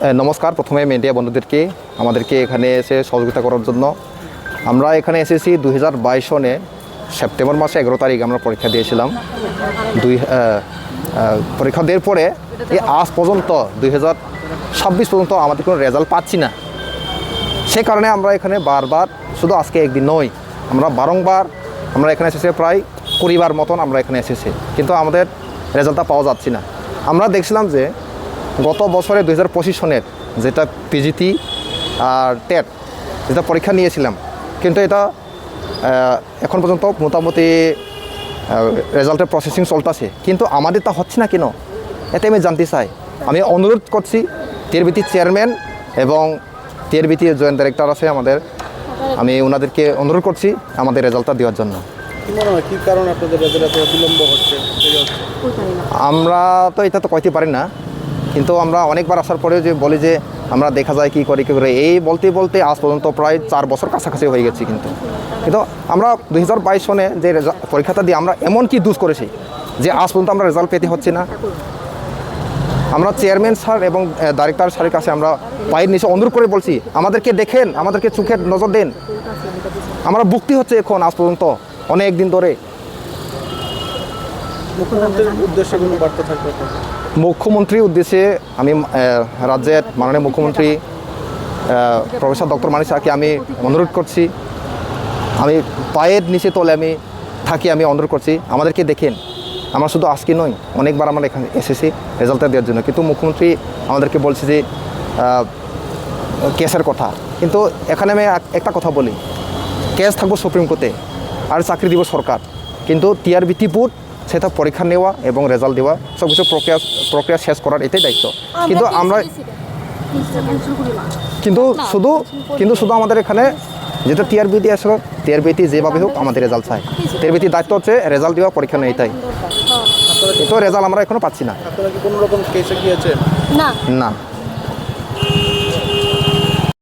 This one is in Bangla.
নমস্কার। প্রথমে মিডিয়া বন্ধুদেরকে আমাদেরকে এখানে এসে সহযোগিতা করার জন্য। আমরা এখানে এসেছি 2022 সনে সেপ্টেম্বর মাসে 11 তারিখ আমরা পরীক্ষা দিয়েছিলাম। পরীক্ষা দেওয়ার পরে এই আজ পর্যন্ত 2026 পর্যন্ত আমাদের কোনো রেজাল্ট পাচ্ছি না। সে কারণে আমরা এখানে বারবার, শুধু আজকে একদিন নয়, আমরা বারংবার আমরা এখানে এসেছি, প্রায় 20 বার মতন আমরা এখানে এসেছি, কিন্তু আমাদের রেজাল্টটা পাওয়া যাচ্ছে না। আমরা দেখছিলাম যে গত বছরে 2025 সনের যেটা পিজিটি আর টেট যেটা পরীক্ষা নিয়েছিলাম, কিন্তু এটা এখন পর্যন্ত মোটামুটি রেজাল্টের প্রসেসিং চলতেছে, কিন্তু আমাদের তা হচ্ছে না কেন, এতে আমি জানতে চাই। আমি অনুরোধ করছি টিআরবিটি চেয়ারম্যান এবং টিআরবিটি জয়েন্ট ডাইরেক্টর আছে আমাদের, আমি ওনাদেরকে অনুরোধ করছি আমাদের রেজাল্টটা দেওয়ার জন্য। কি কারণে আপনাদের রেজাল্ট বিলম্ব হচ্ছে? আমরা তো এটা তো কইতে পারি না, কিন্তু আমরা অনেকবার আসার পরে যে বলি যে আমরা দেখা যায় কী করি এই বলতে বলতে আজ পর্যন্ত প্রায় 4 বছর কাছাকাছি হয়ে গেছি। কিন্তু আমরা 2022 সনে যে পরীক্ষাটা দিয়ে আমরা এমন কি দোষ করেছি যে আজ পর্যন্ত আমরা রেজাল্ট পেতে হচ্ছে না। আমরা চেয়ারম্যান স্যার এবং ডাইরেক্টর স্যারের কাছে আমরা পায়ের নিচে অনুরোধ করে বলছি, আমাদেরকে দেখেন, আমাদেরকে চোখের নজর দেন। আমরা ভুক্তি হচ্ছে এখন আজ পর্যন্ত অনেক দিন ধরে। মুখ্যমন্ত্রীর উদ্দেশ্যে কোনো বার্তা থাকবে? মুখ্যমন্ত্রীর উদ্দেশ্যে আমি রাজ্যের মাননীয় মুখ্যমন্ত্রী প্রফেসর ডক্টর মানিক স্যারকে আমি অনুরোধ করছি, আমি পায়ের নিচে তলে আমি থাকি, আমি অনুরোধ করছি আমাদেরকে দেখেন। আমরা শুধু আজকে নয়, অনেকবার আমরা এখানে এসেছি রেজাল্টটা দেওয়ার জন্য, কিন্তু মুখ্যমন্ত্রী আমাদেরকে বলছে যে কেসের কথা। কিন্তু এখানে আমি একটা কথা বলি, কেস থাকবো সুপ্রিম কোর্টে আর চাকরি দিব সরকার, কিন্তু টিআরবিটি বোর্ড সেটা পরীক্ষা নেওয়া এবং রেজাল্ট দেওয়া, সব কিছু প্রক্রিয়া শেষ করার এটাই দায়িত্ব। কিন্তু আমরা শুধু আমাদের এখানে যেটা টিআরবিটি আসলে টিআরবিটি যেভাবে হোক আমাদের রেজাল্ট চাই। টিআরবিটির দায়িত্ব হচ্ছে রেজাল্ট দেওয়া, পরীক্ষা নেই, তাই কিন্তু রেজাল্ট আমরা এখনো পাচ্ছি না। আপনারা কি কোনো রকম কেসে গিয়েছেন? না।